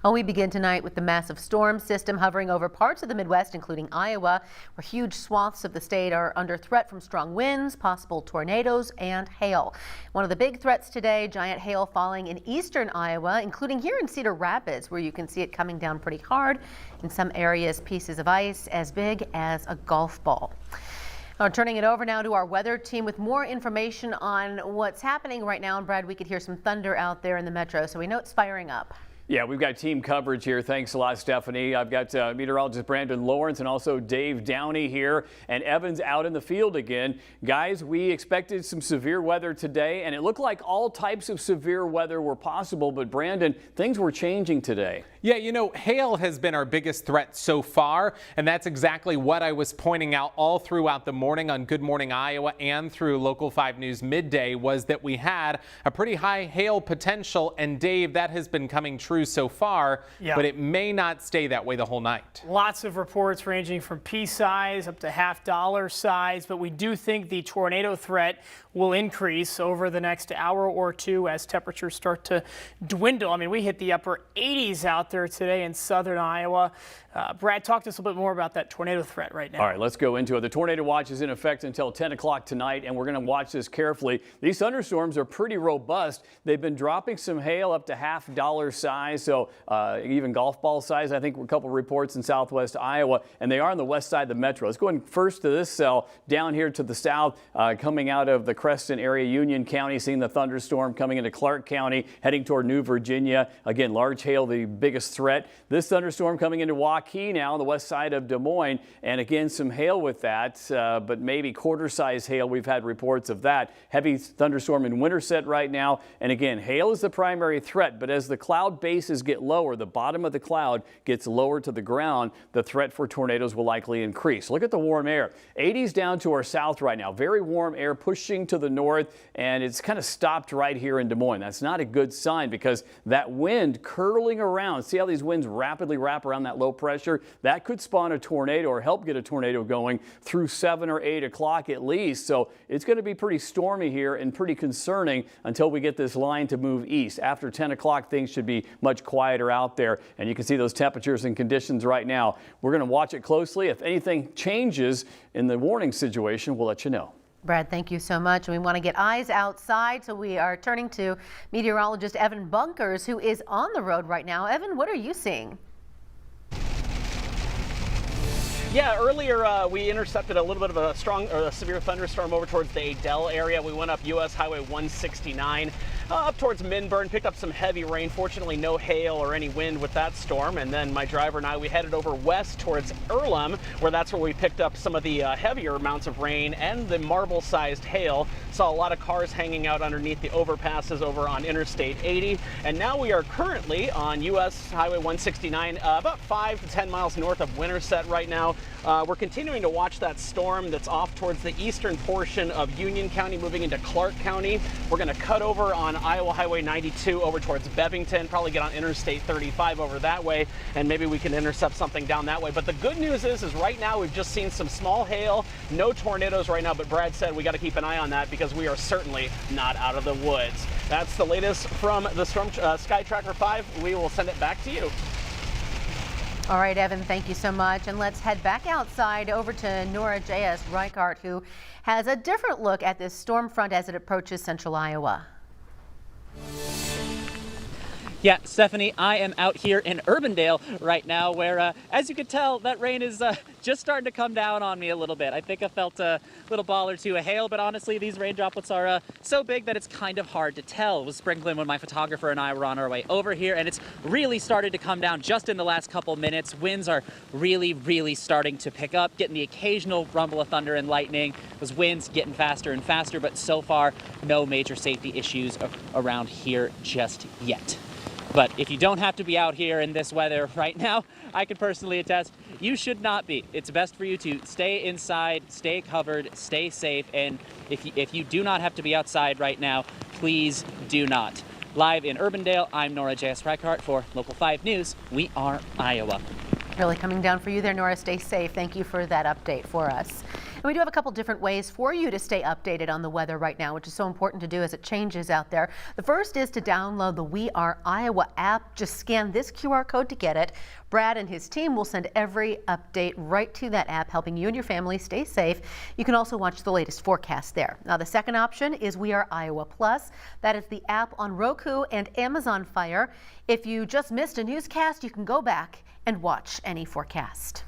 Well, we begin tonight with the massive storm system hovering over parts of the Midwest, including Iowa, where huge swaths of the state are under threat from strong winds, possible tornadoes, and hail. One of the big threats today, giant hail falling in eastern Iowa, including here in Cedar Rapids, where you can see it coming down pretty hard. In some areas, pieces of ice as big as a golf ball. Turning it over now to our weather team with more information on what's happening right now. And Brad, we could hear some thunder out there in the metro, so we know it's firing up. Yeah, we've got team coverage here. Thanks a lot, Stephanie. I've got meteorologist Brandon Lawrence and also Dave Downey here, and Evan's out in the field again. Guys, we expected some severe weather today, and it looked like all types of severe weather were possible. But Brandon, things were changing today. Yeah, you know, hail has been our biggest threat so far, and that's exactly what I was pointing out all throughout the morning on Good Morning Iowa and through Local 5 News midday, was that we had a pretty high hail potential. And Dave, that has been coming true so far, but it may not stay that way the whole night. Lots of reports ranging from pea size up to $half size, but we do think the tornado threat will increase over the next hour or two as temperatures start to dwindle. I mean, we hit the upper 80s out there today in southern Iowa. Brad, talk to us a little bit more about that tornado threat right now. All right, let's go into it. The tornado watch is in effect until 10 o'clock tonight, and we're going to watch this carefully. These thunderstorms are pretty robust. They've been dropping some hail up to $half size, so even golf ball size. I think a couple reports in southwest Iowa, and they are on the west side of the metro. Let's go in first to this cell down here to the south, coming out of the Creston area, Union County, seeing the thunderstorm coming into Clark County, heading toward New Virginia. Again, large hail, the biggest threat. This thunderstorm coming into Waukee now on the west side of Des Moines, and again some hail with that, but maybe quarter-size hail. We've had reports of that. Heavy thunderstorm in Winterset right now, and again, hail is the primary threat, but as the cloud bases get lower, the bottom of the cloud gets lower to the ground, the threat for tornadoes will likely increase. Look at the warm air. 80s down to our south right now. Very warm air pushing to the north, and it's kind of stopped right here in Des Moines. That's not a good sign because that wind curling around, see how these winds rapidly wrap around that low pressure? That could spawn a tornado or help get a tornado going through 7 or 8 o'clock at least. So it's going to be pretty stormy here and pretty concerning until we get this line to move east. After 10 o'clock, things should be much quieter out there, and you can see those temperatures and conditions right now. We're going to watch it closely. If anything changes in the warning situation, we'll let you know. Brad, thank you so much. We want to get eyes outside, so we are turning to meteorologist Evan Bunkers, who is on the road right now. Evan, what are you seeing? Yeah, earlier we intercepted a little bit of a strong or a severe thunderstorm over towards the Adel area. We went up US Highway 169 up towards Minburn, picked up some heavy rain. Fortunately, no hail or any wind with that storm. And then my driver and I, we headed over west towards Earlham, where that's where we picked up some of the heavier amounts of rain and the marble-sized hail. Saw a lot of cars hanging out underneath the overpasses over on Interstate 80. And now we are currently on US Highway 169, about 5 to 10 miles north of Winterset right now. We're continuing to watch that storm that's off towards the eastern portion of Union County, moving into Clark County. We're going to cut over on Iowa Highway 92 over towards Bevington, probably get on Interstate 35 over that way, and maybe we can intercept something down that way. But the good news is right now we've just seen some small hail, no tornadoes right now, but Brad said we got to keep an eye on that because we are certainly not out of the woods. That's the latest from the Storm Sky Tracker 5. We will send it back to you. All right, Evan, thank you so much. And let's head back outside over to Nora J.S. Reichart, who has a different look at this storm front as it approaches central Iowa. Yeah, Stephanie, I am out here in Urbandale right now where, as you can tell, that rain is just starting to come down on me a little bit. I think I felt a little ball or two of hail, but honestly, these rain droplets are so big that it's kind of hard to tell. It was sprinkling when my photographer and I were on our way over here, and it's really started to come down just in the last couple minutes. Winds are really starting to pick up, getting the occasional rumble of thunder and lightning. Those winds getting faster and faster, but so far, no major safety issues around here just yet. But if you don't have to be out here in this weather right now, I can personally attest, you should not be. It's best for you to stay inside, stay covered, stay safe, and if you do not have to be outside right now, please do not. Live in Urbandale, I'm Nora J.S. Reichart for Local 5 News. We are Iowa. Really coming down for you there, Nora. Stay safe. Thank you for that update for us. And we do have a couple different ways for you to stay updated on the weather right now, which is so important to do as it changes out there. The first is to download the We Are Iowa app. Just scan this QR code to get it. Brad and his team will send every update right to that app, helping you and your family stay safe. You can also watch the latest forecast there. Now, the second option is We Are Iowa Plus. That is the app on Roku and Amazon Fire. If you just missed a newscast, you can go back and watch any forecast.